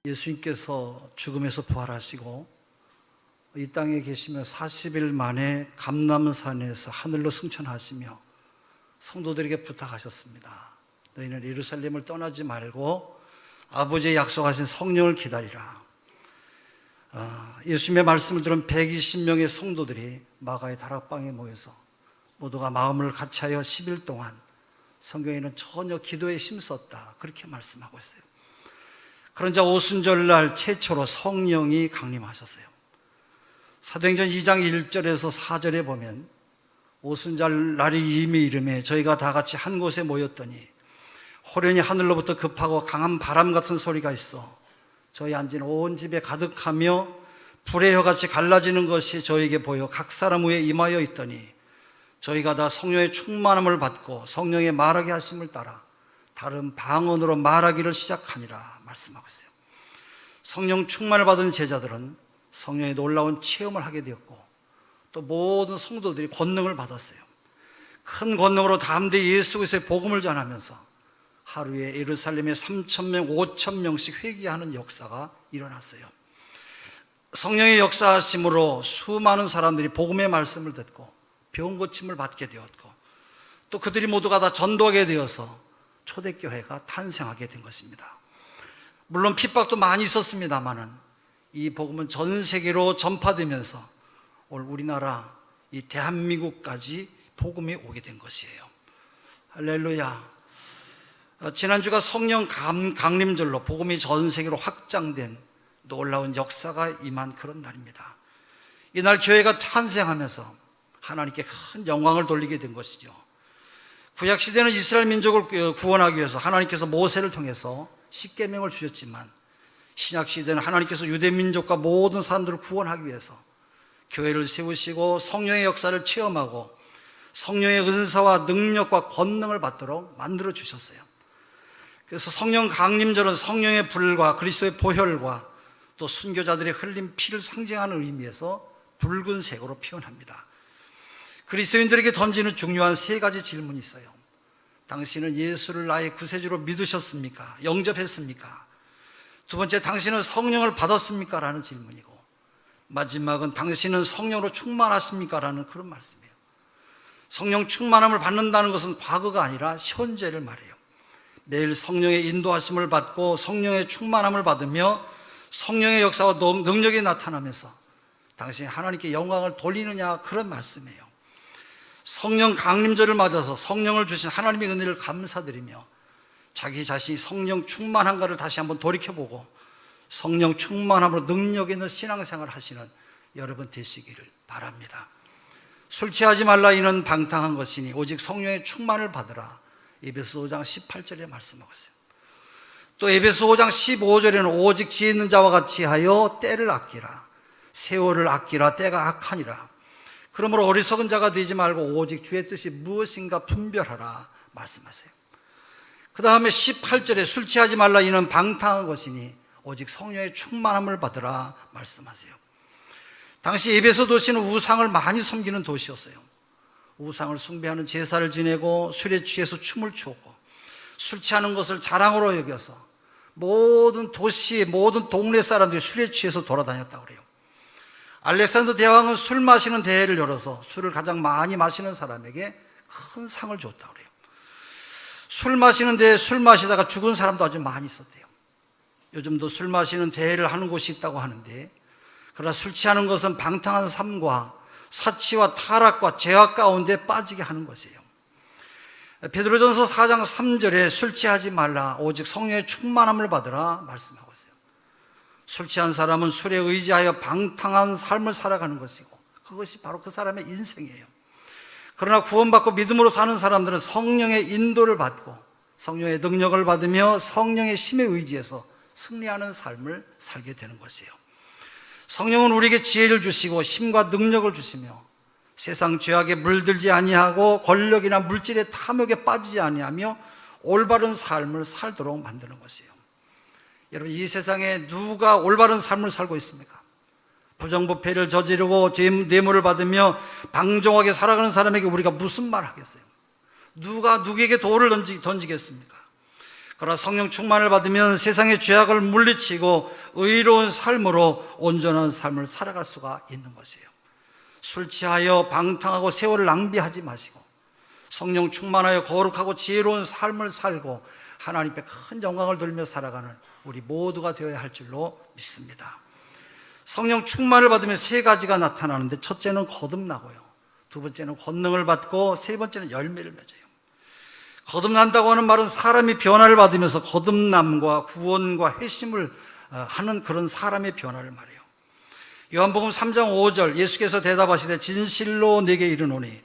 예수님께서 죽음에서 부활하시고 이 땅에 계시며 40일 만에 감람산에서 하늘로 승천하시며 성도들에게 부탁하셨습니다. 너희는 예루살렘을 떠나지 말고 아버지의 약속하신 성령을 기다리라. 예수님의 말씀을 들은 120명의 성도들이 마가의 다락방에 모여서 모두가 마음을 같이하여 10일 동안, 성경에는 전혀 기도에 힘썼다 그렇게 말씀하고 있어요. 그런자 오순절날 최초로 성령이 강림하셨어요. 사도행전 2장 1절에서 4절에 보면 오순절 날이 이미 이름에 저희가 다 같이 한 곳에 모였더니 호련히 하늘로부터 급하고 강한 바람 같은 소리가 있어 저희 앉은 온 집에 가득하며 불의 혀같이 갈라지는 것이 저에게 보여 각 사람 위에 임하여 있더니 저희가 다 성령의 충만함을 받고 성령의 말하게 하심을 따라 다른 방언으로 말하기를 시작하니라 말씀하고 있어요. 성령 충만을 받은 제자들은 성령의 놀라운 체험을 하게 되었고 또 모든 성도들이 권능을 받았어요. 큰 권능으로 담대히 예수 그리스도의 복음을 전하면서 하루에 예루살렘에 3,000명, 5,000명씩 회개하는 역사가 일어났어요. 성령의 역사하심으로 수많은 사람들이 복음의 말씀을 듣고 병 고침을 받게 되었고 또 그들이 모두가 다 전도하게 되어서 초대교회가 탄생하게 된 것입니다. 물론 핍박도 많이 있었습니다만은 이 복음은 전 세계로 전파되면서 오늘 우리나라 이 대한민국까지 복음이 오게 된 것이에요. 할렐루야. 지난주가 성령 강림절로 복음이 전 세계로 확장된 놀라운 역사가 임한 그런 날입니다. 이날 교회가 탄생하면서 하나님께 큰 영광을 돌리게 된 것이죠. 구약시대는 이스라엘 민족을 구원하기 위해서 하나님께서 모세를 통해서 십계명을 주셨지만 신약시대는 하나님께서 유대민족과 모든 사람들을 구원하기 위해서 교회를 세우시고 성령의 역사를 체험하고 성령의 은사와 능력과 권능을 받도록 만들어 주셨어요. 그래서 성령 강림절은 성령의 불과 그리스도의 보혈과 또 순교자들의 흘린 피를 상징하는 의미에서 붉은색으로 표현합니다. 그리스도인들에게 던지는 중요한 세 가지 질문이 있어요. 당신은 예수를 나의 구세주로 믿으셨습니까? 영접했습니까? 두 번째, 당신은 성령을 받았습니까? 라는 질문이고, 마지막은 당신은 성령으로 충만하십니까? 라는 그런 말씀이에요. 성령 충만함을 받는다는 것은 과거가 아니라 현재를 말해요. 매일 성령의 인도하심을 받고 성령의 충만함을 받으며 성령의 역사와 능력이 나타나면서 당신이 하나님께 영광을 돌리느냐, 그런 말씀이에요. 성령 강림절을 맞아서 성령을 주신 하나님의 은혜를 감사드리며 자기 자신이 성령 충만한가를 다시 한번 돌이켜보고 성령 충만함으로 능력 있는 신앙생활을 하시는 여러분 되시기를 바랍니다. 술 취하지 말라 이는 방탕한 것이니 오직 성령의 충만을 받으라. 에베소 5장 18절에 말씀하고 있어요. 또 에베소 5장 15절에는 오직 지혜 있는 자와 같이 하여 때를 아끼라. 세월을 아끼라. 때가 악하니라. 그러므로 어리석은 자가 되지 말고 오직 주의 뜻이 무엇인가 분별하라 말씀하세요. 그 다음에 18절에 술 취하지 말라 이는 방탕한 것이니 오직 성령의 충만함을 받으라 말씀하세요. 당시 에베소 도시는 우상을 많이 섬기는 도시였어요. 우상을 숭배하는 제사를 지내고 술에 취해서 춤을 추었고 술 취하는 것을 자랑으로 여겨서 모든 도시의 모든 동네 사람들이 술에 취해서 돌아다녔다고 그래요. 알렉산더 대왕은 술 마시는 대회를 열어서 술을 가장 많이 마시는 사람에게 큰 상을 줬다고 그래요. 술 마시는 대회 술 마시다가 죽은 사람도 아주 많이 있었대요. 요즘도 술 마시는 대회를 하는 곳이 있다고 하는데, 그러나 술 취하는 것은 방탕한 삶과 사치와 타락과 죄악 가운데 빠지게 하는 것이에요. 베드로전서 4장 3절에 술 취하지 말라 오직 성령의 충만함을 받으라 말씀하고 있어요. 술 취한 사람은 술에 의지하여 방탕한 삶을 살아가는 것이고 그것이 바로 그 사람의 인생이에요. 그러나 구원받고 믿음으로 사는 사람들은 성령의 인도를 받고 성령의 능력을 받으며 성령의 힘에 의지해서 승리하는 삶을 살게 되는 것이에요. 성령은 우리에게 지혜를 주시고 힘과 능력을 주시며 세상 죄악에 물들지 아니하고 권력이나 물질의 탐욕에 빠지지 아니하며 올바른 삶을 살도록 만드는 것이에요. 여러분, 이 세상에 누가 올바른 삶을 살고 있습니까? 부정부패를 저지르고 뇌물을 받으며 방종하게 살아가는 사람에게 우리가 무슨 말 하겠어요? 누가 누구에게 돌을 던지겠습니까? 그러나 성령 충만을 받으면 세상의 죄악을 물리치고 의로운 삶으로 온전한 삶을 살아갈 수가 있는 것이에요. 술 취하여 방탕하고 세월을 낭비하지 마시고 성령 충만하여 거룩하고 지혜로운 삶을 살고 하나님께 큰 영광을 돌며 살아가는 우리 모두가 되어야 할 줄로 믿습니다. 성령 충만을 받으면 세 가지가 나타나는데, 첫째는 거듭나고요, 두 번째는 권능을 받고, 세 번째는 열매를 맺어요. 거듭난다고 하는 말은 사람이 변화를 받으면서 거듭남과 구원과 회심을 하는 그런 사람의 변화를 말해요. 요한복음 3장 5절, 예수께서 대답하시되 진실로 내게 이르노니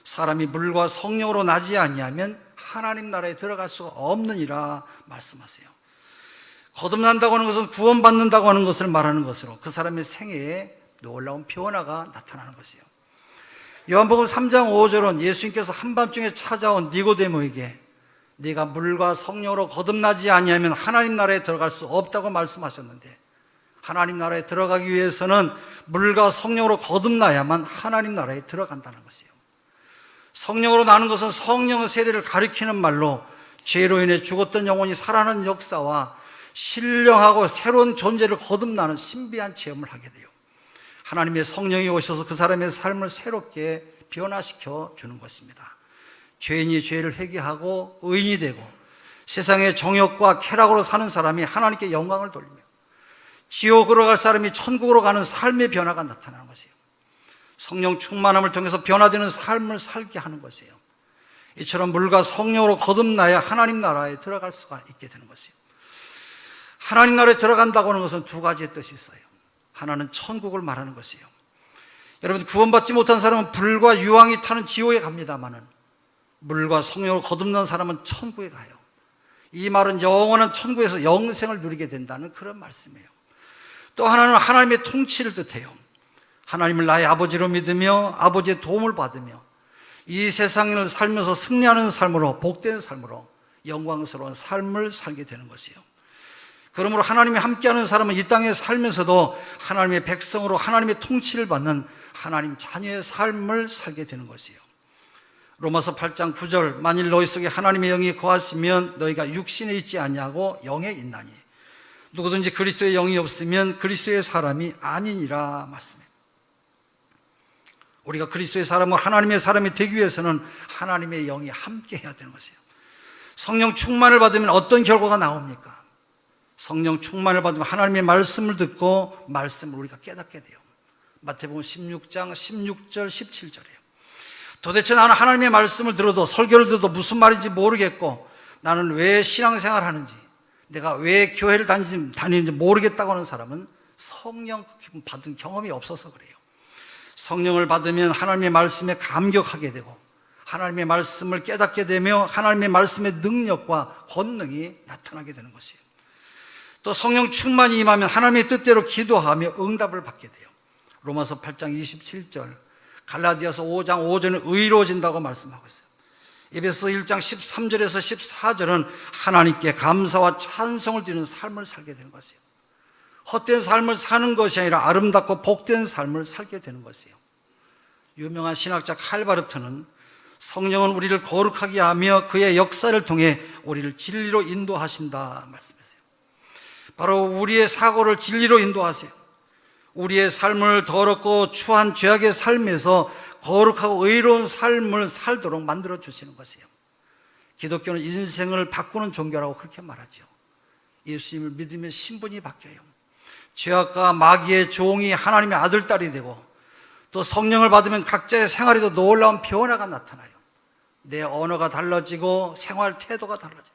사람이 물과 성령으로 나지 아니하면 하나님 나라에 들어갈 수가 없느니라 말씀하세요. 거듭난다고 하는 것은 구원받는다고 하는 것을 말하는 것으로 그 사람의 생애에 놀라운 변화가 나타나는 것이에요. 요한복음 3장 5절은 예수님께서 한밤중에 찾아온 니고데모에게 네가 물과 성령으로 거듭나지 아니하면 하나님 나라에 들어갈 수 없다고 말씀하셨는데, 하나님 나라에 들어가기 위해서는 물과 성령으로 거듭나야만 하나님 나라에 들어간다는 것이에요. 성령으로 나는 것은 성령의 세례를 가리키는 말로 죄로 인해 죽었던 영혼이 살아나는 역사와 신령하고 새로운 존재를 거듭나는 신비한 체험을 하게 돼요. 하나님의 성령이 오셔서 그 사람의 삶을 새롭게 변화시켜 주는 것입니다. 죄인이 죄를 회개하고 의인이 되고 세상의 정욕과 쾌락으로 사는 사람이 하나님께 영광을 돌리며 지옥으로 갈 사람이 천국으로 가는 삶의 변화가 나타나는 것이에요. 성령 충만함을 통해서 변화되는 삶을 살게 하는 것이에요. 이처럼 물과 성령으로 거듭나야 하나님 나라에 들어갈 수가 있게 되는 것이에요. 하나님 나라에 들어간다고 하는 것은 두 가지의 뜻이 있어요. 하나는 천국을 말하는 것이에요. 여러분, 구원받지 못한 사람은 불과 유황이 타는 지옥에 갑니다마는 물과 성령으로 거듭난 사람은 천국에 가요. 이 말은 영원한 천국에서 영생을 누리게 된다는 그런 말씀이에요. 또 하나는 하나님의 통치를 뜻해요. 하나님을 나의 아버지로 믿으며 아버지의 도움을 받으며 이 세상을 살면서 승리하는 삶으로, 복된 삶으로 영광스러운 삶을 살게 되는 것이에요. 그러므로 하나님이 함께하는 사람은 이 땅에 살면서도 하나님의 백성으로 하나님의 통치를 받는 하나님 자녀의 삶을 살게 되는 것이에요. 로마서 8장 9절, 만일 너희 속에 하나님의 영이 거하시면 너희가 육신에 있지 아니하고 영에 있나니 누구든지 그리스도의 영이 없으면 그리스도의 사람이 아니니라 말씀해요. 우리가 그리스도의 사람과 하나님의 사람이 되기 위해서는 하나님의 영이 함께 해야 되는 것이에요. 성령 충만을 받으면 어떤 결과가 나옵니까? 성령 충만을 받으면 하나님의 말씀을 듣고 말씀을 우리가 깨닫게 돼요. 마태복음 16장 16절 17절이에요. 도대체 나는 하나님의 말씀을 들어도, 설교를 들어도 무슨 말인지 모르겠고 나는 왜 신앙생활을 하는지, 내가 왜 교회를 다니는지 모르겠다고 하는 사람은 성령 받은 경험이 없어서 그래요. 성령을 받으면 하나님의 말씀에 감격하게 되고 하나님의 말씀을 깨닫게 되며 하나님의 말씀의 능력과 권능이 나타나게 되는 것이에요. 또 성령 충만이 임하면 하나님의 뜻대로 기도하며 응답을 받게 돼요. 로마서 8장 27절, 갈라디아서 5장 5절은 의로워진다고 말씀하고 있어요. 에베소 1장 13절에서 14절은 하나님께 감사와 찬송을 드리는 삶을 살게 되는 것이에요. 헛된 삶을 사는 것이 아니라 아름답고 복된 삶을 살게 되는 것이에요. 유명한 신학자 칼바르트는 성령은 우리를 거룩하게 하며 그의 역사를 통해 우리를 진리로 인도하신다 말씀했어요. 바로 우리의 사고를 진리로 인도하세요. 우리의 삶을 더럽고 추한 죄악의 삶에서 거룩하고 의로운 삶을 살도록 만들어 주시는 것이에요. 기독교는 인생을 바꾸는 종교라고 그렇게 말하죠. 예수님을 믿으면 신분이 바뀌어요. 죄악과 마귀의 종이 하나님의 아들, 딸이 되고 또 성령을 받으면 각자의 생활에도 놀라운 변화가 나타나요. 내 언어가 달라지고 생활 태도가 달라져요.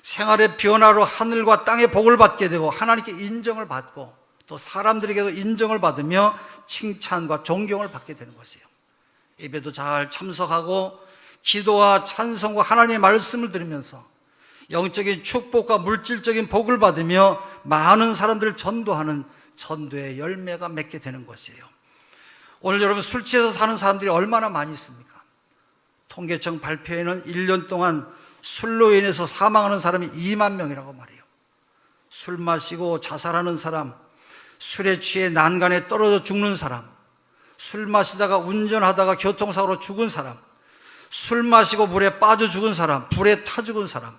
생활의 변화로 하늘과 땅의 복을 받게 되고 하나님께 인정을 받고 또 사람들에게도 인정을 받으며 칭찬과 존경을 받게 되는 것이에요. 예배도 잘 참석하고 기도와 찬송과 하나님의 말씀을 들으면서 영적인 축복과 물질적인 복을 받으며 많은 사람들을 전도하는 전도의 열매가 맺게 되는 것이에요. 오늘 여러분, 술 취해서 사는 사람들이 얼마나 많이 있습니까? 통계청 발표에는 1년 동안 술로 인해서 사망하는 사람이 2만 명이라고 말해요. 술 마시고 자살하는 사람, 술에 취해 난간에 떨어져 죽는 사람, 술 마시다가 운전하다가 교통사고로 죽은 사람, 술 마시고 물에 빠져 죽은 사람, 불에 타 죽은 사람,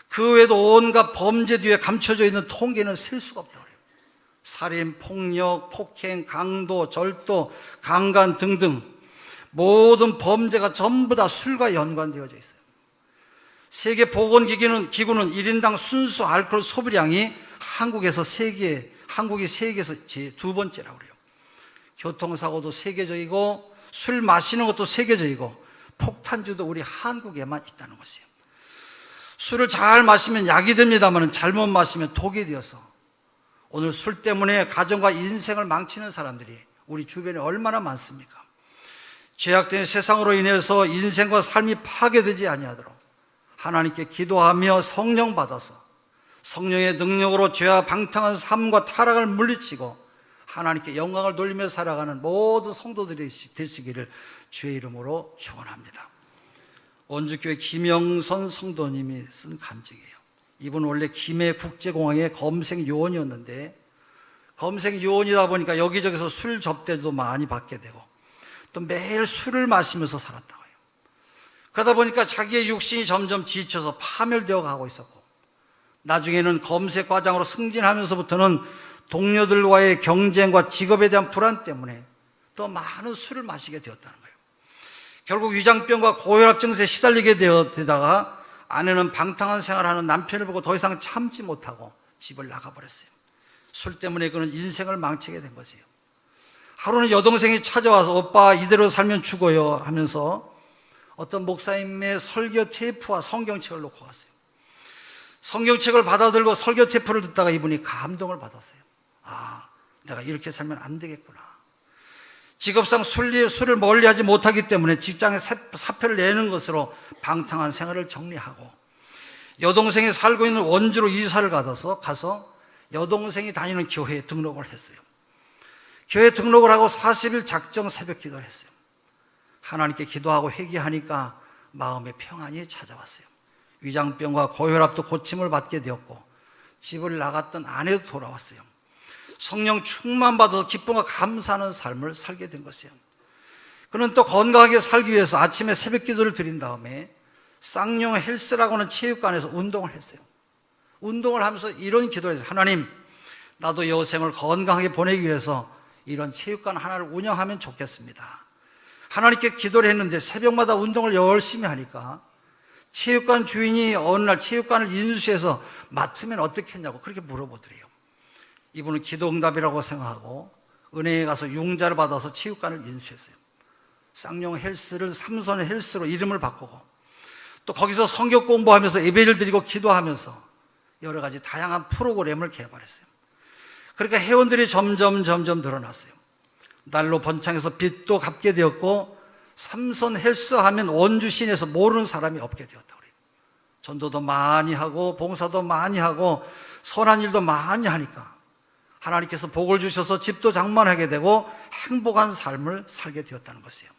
그 외에도 온갖 범죄 뒤에 감춰져 있는 통계는 셀 수가 없다고 그래요. 살인, 폭력, 폭행, 강도, 절도, 강간 등등 모든 범죄가 전부 다 술과 연관되어져 있어요. 세계보건기구는 1인당 순수 알코올 소비량이 한국이 세계에서 두 번째라고 그래요. 교통사고도 세계적이고 술 마시는 것도 세계적이고 폭탄주도 우리 한국에만 있다는 것이에요. 술을 잘 마시면 약이 됩니다만 잘못 마시면 독이 되어서 오늘 술 때문에 가정과 인생을 망치는 사람들이 우리 주변에 얼마나 많습니까? 죄악된 세상으로 인해서 인생과 삶이 파괴되지 아니하도록 하나님께 기도하며 성령 받아서 성령의 능력으로 죄와 방탕한 삶과 타락을 물리치고 하나님께 영광을 돌리며 살아가는 모든 성도들이 되시기를 주의 이름으로 축원합니다. 원주교회 김영선 성도님이 쓴 간증이에요. 이분은 원래 김해국제공항의 검색 요원이었는데 검색 요원이다 보니까 여기저기서 술 접대도 많이 받게 되고 또 매일 술을 마시면서 살았다고 해요. 그러다 보니까 자기의 육신이 점점 지쳐서 파멸되어 가고 있었고 나중에는 검색과장으로 승진하면서부터는 동료들과의 경쟁과 직업에 대한 불안 때문에 더 많은 술을 마시게 되었다는 거예요. 결국 위장병과 고혈압 증세에 시달리게 되다가 아내는 방탕한 생활하는 남편을 보고 더 이상 참지 못하고 집을 나가버렸어요. 술 때문에 그는 인생을 망치게 된 것이에요. 하루는 여동생이 찾아와서 오빠 이대로 살면 죽어요 하면서 어떤 목사님의 설교 테이프와 성경책을 놓고 갔어요. 성경책을 받아들고 설교 테이프를 듣다가 이분이 감동을 받았어요. 아, 내가 이렇게 살면 안 되겠구나. 직업상 술을 멀리하지 못하기 때문에 직장에 사표를 내는 것으로 방탕한 생활을 정리하고 여동생이 살고 있는 원주로 이사를 가서 여동생이 다니는 교회에 등록을 했어요. 교회 등록을 하고 40일 작정 새벽 기도를 했어요. 하나님께 기도하고 회개하니까 마음의 평안이 찾아왔어요. 위장병과 고혈압도 고침을 받게 되었고 집을 나갔던 아내도 돌아왔어요. 성령 충만받아서 기쁨과 감사하는 삶을 살게 된 것이에요. 그는 또 건강하게 살기 위해서 아침에 새벽 기도를 드린 다음에 쌍용 헬스라고 하는 체육관에서 운동을 했어요. 운동을 하면서 이런 기도를 했어요. 하나님, 나도 여생을 건강하게 보내기 위해서 이런 체육관 하나를 운영하면 좋겠습니다. 하나님께 기도를 했는데 새벽마다 운동을 열심히 하니까 체육관 주인이 어느 날 체육관을 인수해서 맡으면 어떻겠냐고 그렇게 물어보더래요. 이분은 기도응답이라고 생각하고 은행에 가서 융자를 받아서 체육관을 인수했어요. 쌍용 헬스를 삼손 헬스로 이름을 바꾸고 또 거기서 성경 공부하면서 예배를 드리고 기도하면서 여러 가지 다양한 프로그램을 개발했어요. 그러니까 회원들이 점점 늘어났어요. 날로 번창해서 빚도 갚게 되었고 삼손 헬스 하면 원주 시내에서 모르는 사람이 없게 되었다고 그래요. 전도도 많이 하고 봉사도 많이 하고 선한 일도 많이 하니까 하나님께서 복을 주셔서 집도 장만하게 되고 행복한 삶을 살게 되었다는 것이에요.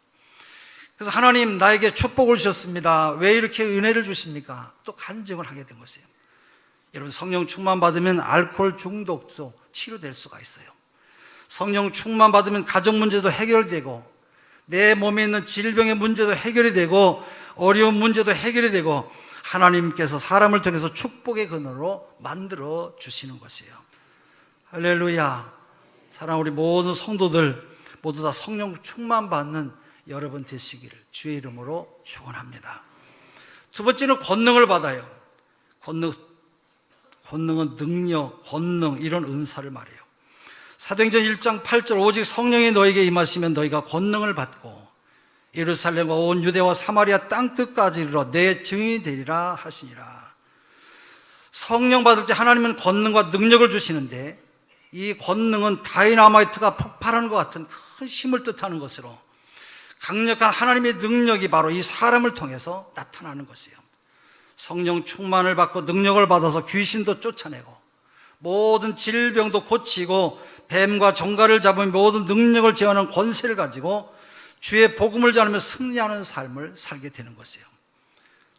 그래서 하나님 나에게 축복을 주셨습니다. 왜 이렇게 은혜를 주십니까? 또 간증을 하게 된 것이에요. 여러분 성령 충만 받으면 알코올 중독도 치료될 수가 있어요. 성령 충만 받으면 가정 문제도 해결되고 내 몸에 있는 질병의 문제도 해결이 되고 어려운 문제도 해결이 되고 하나님께서 사람을 통해서 축복의 근원으로 만들어 주시는 것이에요. 할렐루야. 사랑하는 우리 모든 성도들 모두 다 성령 충만 받는 여러분 되시기를 주의 이름으로 축원합니다. 두 번째는 권능을 받아요. 권능은 능력, 권능 이런 은사를 말해요. 사도행전 1장 8절 오직 성령이 너에게 임하시면 너희가 권능을 받고 예루살렘과 온 유대와 사마리아 땅끝까지 이르러 내 증인이 되리라 하시니라. 성령 받을 때 하나님은 권능과 능력을 주시는데 이 권능은 다이나마이트가 폭발하는 것 같은 큰 힘을 뜻하는 것으로 강력한 하나님의 능력이 바로 이 사람을 통해서 나타나는 것이에요. 성령 충만을 받고 능력을 받아서 귀신도 쫓아내고 모든 질병도 고치고 뱀과 정갈을 잡은 모든 능력을 제어하는 권세를 가지고 주의 복음을 전하며 승리하는 삶을 살게 되는 것이에요.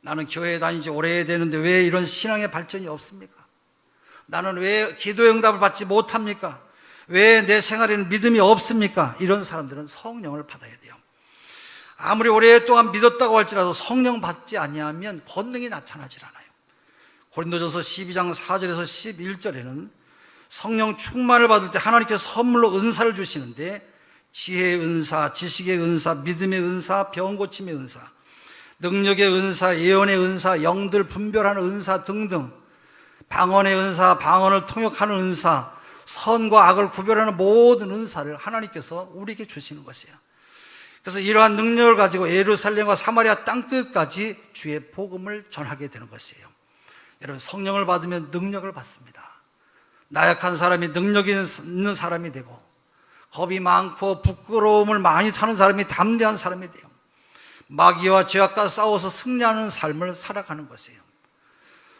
나는 교회에 다닌 지 오래되는데 왜 이런 신앙의 발전이 없습니까? 나는 왜 기도의 응답을 받지 못합니까? 왜 내 생활에는 믿음이 없습니까? 이런 사람들은 성령을 받아야 돼요. 아무리 오랫동안 믿었다고 할지라도 성령 받지 아니하면 권능이 나타나질 않아요. 고린도전서 12장 4절에서 11절에는 성령 충만을 받을 때 하나님께서 선물로 은사를 주시는데 지혜의 은사, 지식의 은사, 믿음의 은사, 병 고침의 은사, 능력의 은사, 예언의 은사, 영들 분별하는 은사 등등, 방언의 은사, 방언을 통역하는 은사, 선과 악을 구별하는 모든 은사를 하나님께서 우리에게 주시는 것이에요. 그래서 이러한 능력을 가지고 예루살렘과 사마리아 땅끝까지 주의 복음을 전하게 되는 것이에요. 여러분, 성령을 받으면 능력을 받습니다. 나약한 사람이 능력이 있는 사람이 되고, 겁이 많고 부끄러움을 많이 타는 사람이 담대한 사람이 돼요. 마귀와 죄악과 싸워서 승리하는 삶을 살아가는 것이에요.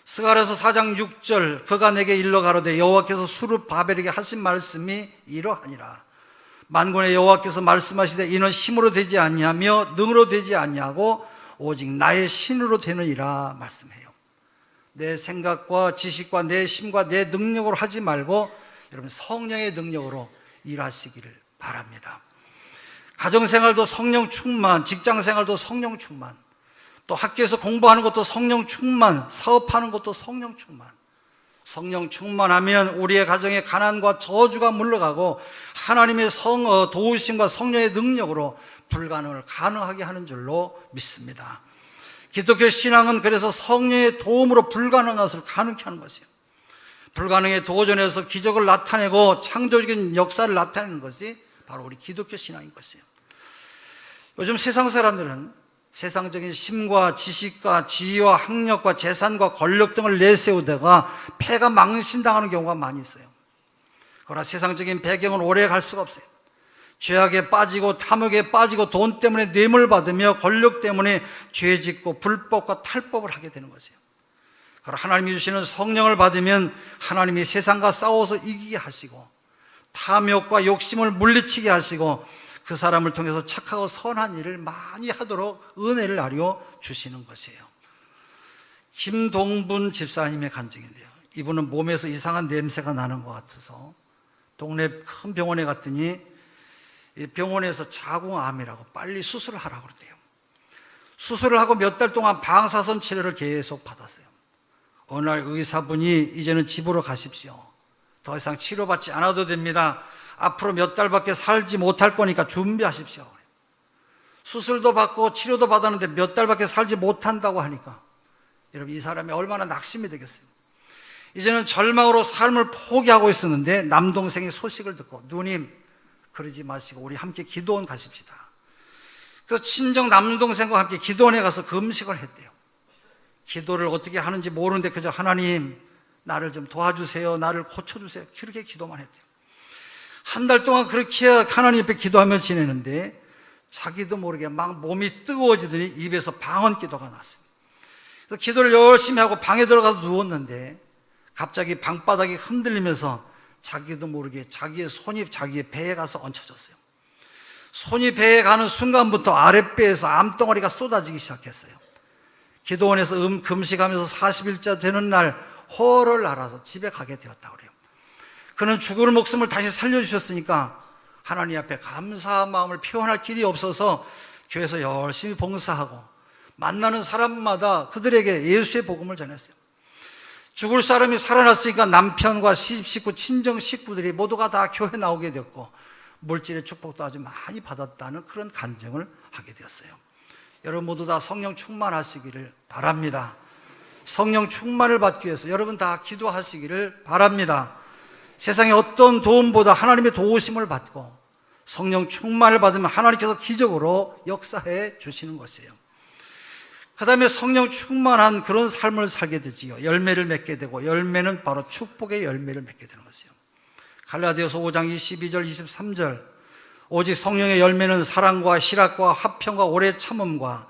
스가랴서 4장 6절, 그가 내게 일러 가로되 여호와께서 수룹바벨에게 하신 말씀이 이러하니라. 만군의 여호와께서 말씀하시되 이는 힘으로 되지 아니하며 능으로 되지 아니하고 오직 나의 신으로 되느니라 말씀해요. 내 생각과 지식과 내 힘과 내 능력으로 하지 말고 여러분 성령의 능력으로 일하시기를 바랍니다. 가정생활도 성령 충만, 직장생활도 성령 충만, 또 학교에서 공부하는 것도 성령 충만, 사업하는 것도 성령 충만. 성령 충만하면 우리의 가정에 가난과 저주가 물러가고 하나님의 도우심과 성령의 능력으로 불가능을 가능하게 하는 줄로 믿습니다. 기독교 신앙은 그래서 성령의 도움으로 불가능한 것을 가능케 하는 것이에요. 불가능에 도전해서 기적을 나타내고 창조적인 역사를 나타내는 것이 바로 우리 기독교 신앙인 것이에요. 요즘 세상 사람들은 세상적인 힘과 지식과 지위와 학력과 재산과 권력 등을 내세우다가 패가 망신당하는 경우가 많이 있어요. 그러나 세상적인 배경은 오래 갈 수가 없어요. 죄악에 빠지고 탐욕에 빠지고 돈 때문에 뇌물 받으며 권력 때문에 죄 짓고 불법과 탈법을 하게 되는 것이에요. 그러나 하나님이 주시는 성령을 받으면 하나님이 세상과 싸워서 이기게 하시고 탐욕과 욕심을 물리치게 하시고 그 사람을 통해서 착하고 선한 일을 많이 하도록 은혜를 나려 주시는 것이에요. 김동분 집사님의 간증인데요, 이분은 몸에서 이상한 냄새가 나는 것 같아서 동네 큰 병원에 갔더니 병원에서 자궁암이라고 빨리 수술을 하라고 그러대요. 수술을 하고 몇 달 동안 방사선 치료를 계속 받았어요. 어느 날 의사분이 이제는 집으로 가십시오. 더 이상 치료받지 않아도 됩니다. 앞으로 몇 달밖에 살지 못할 거니까 준비하십시오. 수술도 받고 치료도 받았는데 몇 달밖에 살지 못한다고 하니까 여러분, 이 사람이 얼마나 낙심이 되겠어요. 이제는 절망으로 삶을 포기하고 있었는데 남동생이 소식을 듣고, 누님 그러지 마시고 우리 함께 기도원 가십시다. 그래서 친정 남동생과 함께 기도원에 가서 금식을 했대요. 기도를 어떻게 하는지 모르는데 그저 하나님 나를 좀 도와주세요, 나를 고쳐주세요, 그렇게 기도만 했대요. 한 달 동안 그렇게 하나님 앞에 기도하며 지내는데 자기도 모르게 막 몸이 뜨거워지더니 입에서 방언기도가 났어요. 그래서 기도를 열심히 하고 방에 들어가서 누웠는데 갑자기 방바닥이 흔들리면서 자기도 모르게 자기의 손이 자기의 배에 가서 얹혀졌어요. 손이 배에 가는 순간부터 아랫배에서 암덩어리가 쏟아지기 시작했어요. 기도원에서 금식하면서 40일째 되는 날 호를 날아서 집에 가게 되었다고 그래요. 그는 죽을 목숨을 다시 살려주셨으니까 하나님 앞에 감사한 마음을 표현할 길이 없어서 교회에서 열심히 봉사하고 만나는 사람마다 그들에게 예수의 복음을 전했어요. 죽을 사람이 살아났으니까 남편과 시집 식구, 친정 식구들이 모두가 다 교회 나오게 되었고 물질의 축복도 아주 많이 받았다는 그런 간증을 하게 되었어요. 여러분 모두 다 성령 충만하시기를 바랍니다. 성령 충만을 받기 위해서 여러분 다 기도하시기를 바랍니다. 세상의 어떤 도움보다 하나님의 도우심을 받고 성령 충만을 받으면 하나님께서 기적으로 역사해 주시는 것이에요. 그 다음에 성령 충만한 그런 삶을 살게 되지요. 열매를 맺게 되고, 열매는 바로 축복의 열매를 맺게 되는 것이에요. 갈라디아서 5장 22절 23절, 오직 성령의 열매는 사랑과 희락과 화평과 오래 참음과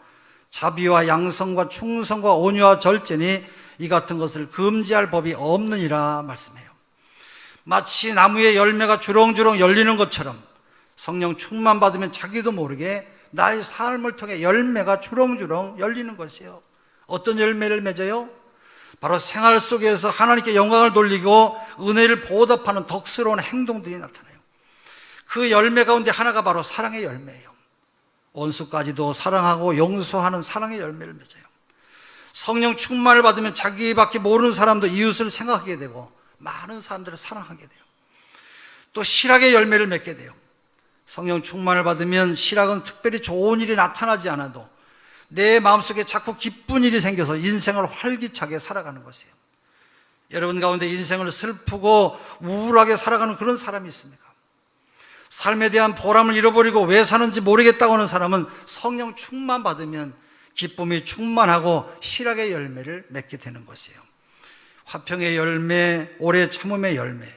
자비와 양성과 충성과 온유와 절제니 이 같은 것을 금지할 법이 없느니라 말씀해요. 마치 나무의 열매가 주렁주렁 열리는 것처럼 성령 충만 받으면 자기도 모르게 나의 삶을 통해 열매가 주렁주렁 열리는 것이에요. 어떤 열매를 맺어요? 바로 생활 속에서 하나님께 영광을 돌리고 은혜를 보답하는 덕스러운 행동들이 나타나요. 그 열매 가운데 하나가 바로 사랑의 열매예요. 원수까지도 사랑하고 용서하는 사랑의 열매를 맺어요. 성령 충만을 받으면 자기밖에 모르는 사람도 이웃을 생각하게 되고 많은 사람들을 사랑하게 돼요. 또 실학의 열매를 맺게 돼요. 성령 충만을 받으면 실학은 특별히 좋은 일이 나타나지 않아도 내 마음속에 자꾸 기쁜 일이 생겨서 인생을 활기차게 살아가는 것이에요. 여러분 가운데 인생을 슬프고 우울하게 살아가는 그런 사람이 있습니까? 삶에 대한 보람을 잃어버리고 왜 사는지 모르겠다고 하는 사람은 성령 충만 받으면 기쁨이 충만하고 실학의 열매를 맺게 되는 것이에요. 화평의 열매, 오래 참음의 열매,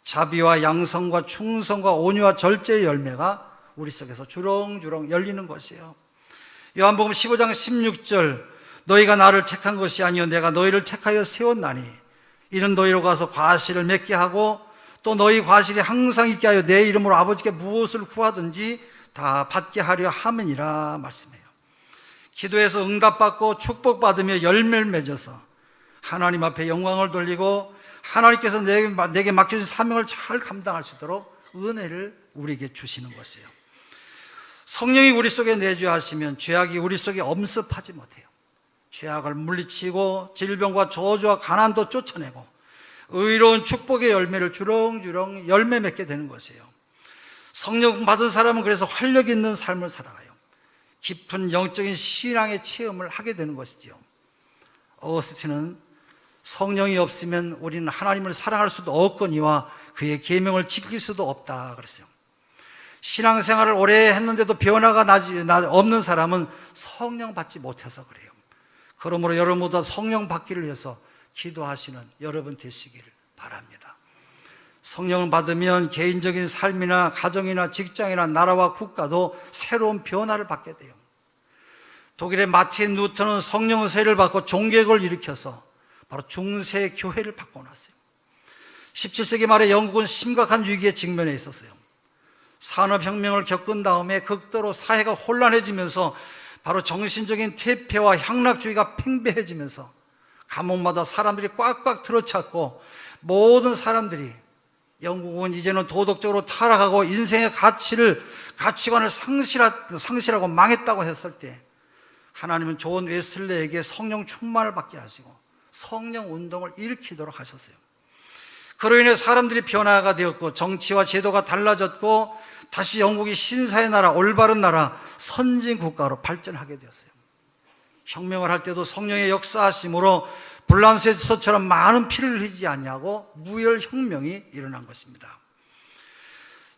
자비와 양성과 충성과 온유와 절제의 열매가 우리 속에서 주렁주렁 열리는 것이에요. 요한복음 15장 16절, 너희가 나를 택한 것이 아니요 내가 너희를 택하여 세웠나니 이는 너희로 가서 과실을 맺게 하고 또 너희 과실이 항상 있게 하여 내 이름으로 아버지께 무엇을 구하든지 다 받게 하려 함이니라 말씀해요. 기도해서 응답받고 축복받으며 열매를 맺어서 하나님 앞에 영광을 돌리고 하나님께서 내게 맡겨진 사명을 잘 감당할 수 있도록 은혜를 우리에게 주시는 것이에요. 성령이 우리 속에 내주하시면 죄악이 우리 속에 엄습하지 못해요. 죄악을 물리치고 질병과 저주와 가난도 쫓아내고 의로운 축복의 열매를 주렁주렁 열매 맺게 되는 것이에요. 성령 받은 사람은 그래서 활력 있는 삶을 살아가요. 깊은 영적인 신앙의 체험을 하게 되는 것이죠. 어거스틴은 성령이 없으면 우리는 하나님을 사랑할 수도 없거니와 그의 계명을 지킬 수도 없다 그랬어요. 신앙생활을 오래 했는데도 변화가 없는 사람은 성령 받지 못해서 그래요. 그러므로 여러분보다 성령 받기를 위해서 기도하시는 여러분 되시기를 바랍니다. 성령을 받으면 개인적인 삶이나 가정이나 직장이나 나라와 국가도 새로운 변화를 받게 돼요. 독일의 마틴 루터는 성령 세례를 받고 종교개혁을 일으켜서 바로 중세 교회를 바꿔놨어요. 17세기 말에 영국은 심각한 위기에 직면해 있었어요. 산업혁명을 겪은 다음에 극도로 사회가 혼란해지면서 바로 정신적인 퇴폐와 향락주의가 팽배해지면서 감옥마다 사람들이 꽉꽉 들어찼고 모든 사람들이 영국은 이제는 도덕적으로 타락하고 인생의 가치관을 상실하고 망했다고 했을 때 하나님은 존 웨슬레에게 성령 충만을 받게 하시고 성령 운동을 일으키도록 하셨어요. 그로 인해 사람들이 변화가 되었고 정치와 제도가 달라졌고 다시 영국이 신사의 나라, 올바른 나라, 선진 국가로 발전하게 되었어요. 혁명을 할 때도 성령의 역사하심으로 불란서처럼 많은 피를 흘리지 않냐고 무혈혁명이 일어난 것입니다.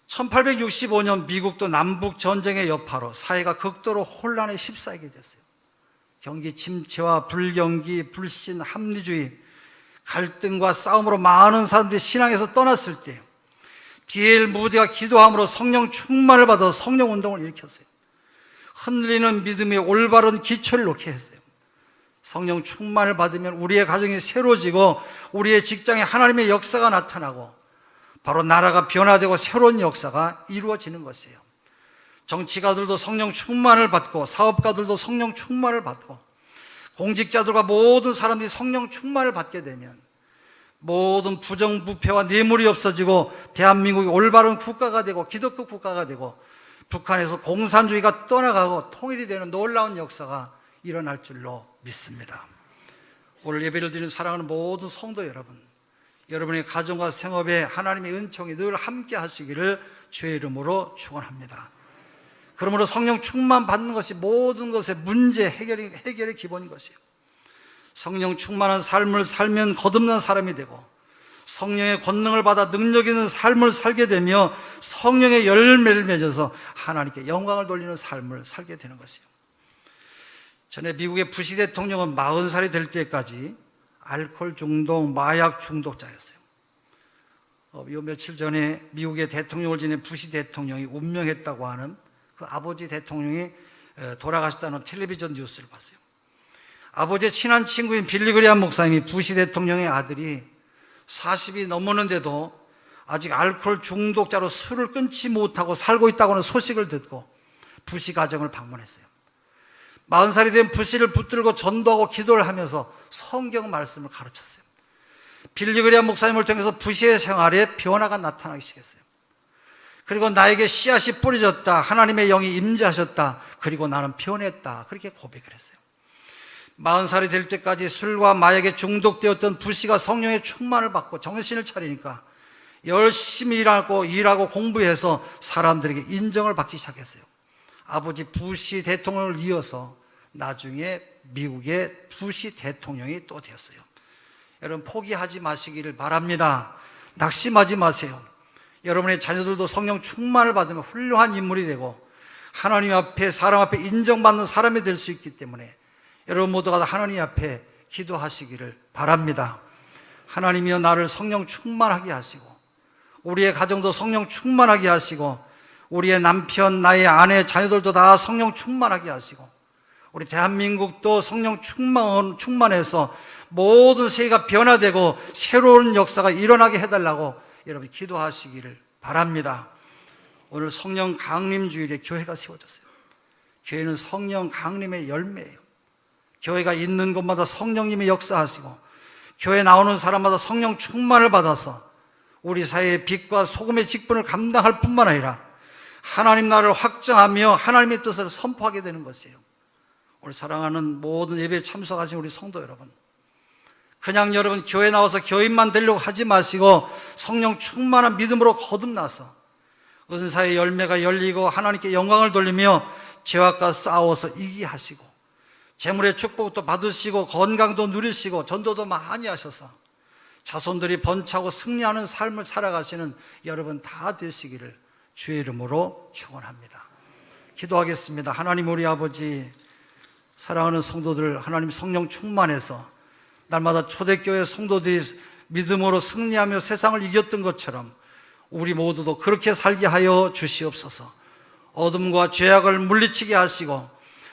1865년 미국도 남북 전쟁의 여파로 사회가 극도로 혼란에 휩싸이게 됐어요. 경기 침체와 불경기, 불신, 합리주의, 갈등과 싸움으로 많은 사람들이 신앙에서 떠났을 때 D.L. 무디가 기도함으로 성령 충만을 받아 성령 운동을 일으켰어요. 흔들리는 믿음의 올바른 기초를 놓게 했어요. 성령 충만을 받으면 우리의 가정이 새로워지고 우리의 직장에 하나님의 역사가 나타나고 바로 나라가 변화되고 새로운 역사가 이루어지는 것이에요. 정치가들도 성령 충만을 받고 사업가들도 성령 충만을 받고 공직자들과 모든 사람들이 성령 충만을 받게 되면 모든 부정부패와 뇌물이 없어지고 대한민국이 올바른 국가가 되고 기독교 국가가 되고 북한에서 공산주의가 떠나가고 통일이 되는 놀라운 역사가 일어날 줄로 믿습니다. 오늘 예배를 드리는 사랑하는 모든 성도 여러분, 여러분의 가정과 생업에 하나님의 은총이 늘 함께 하시기를 주의 이름으로 축원합니다. 그러므로 성령 충만 받는 것이 모든 것의 문제 해결의 기본인 것이에요. 성령 충만한 삶을 살면 거듭난 사람이 되고 성령의 권능을 받아 능력 있는 삶을 살게 되며 성령의 열매를 맺어서 하나님께 영광을 돌리는 삶을 살게 되는 것이에요. 전에 미국의 부시 대통령은 40살이 될 때까지 알코올 중독, 마약 중독자였어요. 요 며칠 전에 미국의 대통령을 지낸 부시 대통령이 운명했다고 하는 그 아버지 대통령이 돌아가셨다는 텔레비전 뉴스를 봤어요. 아버지의 친한 친구인 빌리 그레이엄 목사님이 부시 대통령의 아들이 40이 넘었는데도 아직 알코올 중독자로 술을 끊지 못하고 살고 있다고 하는 소식을 듣고 부시 가정을 방문했어요. 40살이 된 부시를 붙들고 전도하고 기도를 하면서 성경 말씀을 가르쳤어요. 빌리 그레이엄 목사님을 통해서 부시의 생활에 변화가 나타나기 시작했어요. 그리고 나에게 씨앗이 뿌려졌다, 하나님의 영이 임재하셨다, 그리고 나는 변했다, 그렇게 고백을 했어요. 40살이 될 때까지 술과 마약에 중독되었던 부씨가 성령의 충만을 받고 정신을 차리니까 열심히 일하고 공부해서 사람들에게 인정을 받기 시작했어요. 아버지 부시 대통령을 이어서 나중에 미국의 부시 대통령이 또 되었어요. 여러분, 포기하지 마시기를 바랍니다. 낙심하지 마세요. 여러분의 자녀들도 성령 충만을 받으면 훌륭한 인물이 되고 하나님 앞에, 사람 앞에 인정받는 사람이 될 수 있기 때문에 여러분 모두가 하나님 앞에 기도하시기를 바랍니다. 하나님이여, 나를 성령 충만하게 하시고 우리의 가정도 성령 충만하게 하시고 우리의 남편, 나의 아내, 자녀들도 다 성령 충만하게 하시고 우리 대한민국도 성령 충만해서 모든 세계가 변화되고 새로운 역사가 일어나게 해달라고 여러분 기도하시기를 바랍니다. 오늘 성령 강림 주일에 교회가 세워졌어요. 교회는 성령 강림의 열매예요. 교회가 있는 곳마다 성령님이 역사하시고 교회 나오는 사람마다 성령 충만을 받아서 우리 사회의 빛과 소금의 직분을 감당할 뿐만 아니라 하나님 나라를 확정하며 하나님의 뜻을 선포하게 되는 것이에요. 우리 사랑하는 모든 예배에 참석하신 우리 성도 여러분, 그냥 여러분 교회 나와서 교인만 되려고 하지 마시고 성령 충만한 믿음으로 거듭나서 은사의 열매가 열리고 하나님께 영광을 돌리며 죄악과 싸워서 이기게 하시고 재물의 축복도 받으시고 건강도 누리시고 전도도 많이 하셔서 자손들이 번창하고 승리하는 삶을 살아가시는 여러분 다 되시기를 주의 이름으로 축원합니다. 기도하겠습니다. 하나님 우리 아버지, 사랑하는 성도들, 하나님 성령 충만해서 날마다 초대교회 성도들이 믿음으로 승리하며 세상을 이겼던 것처럼 우리 모두도 그렇게 살게 하여 주시옵소서. 어둠과 죄악을 물리치게 하시고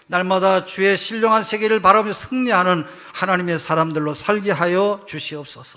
날마다 주의 신령한 세계를 바라보며 승리하는 하나님의 사람들로 살게 하여 주시옵소서.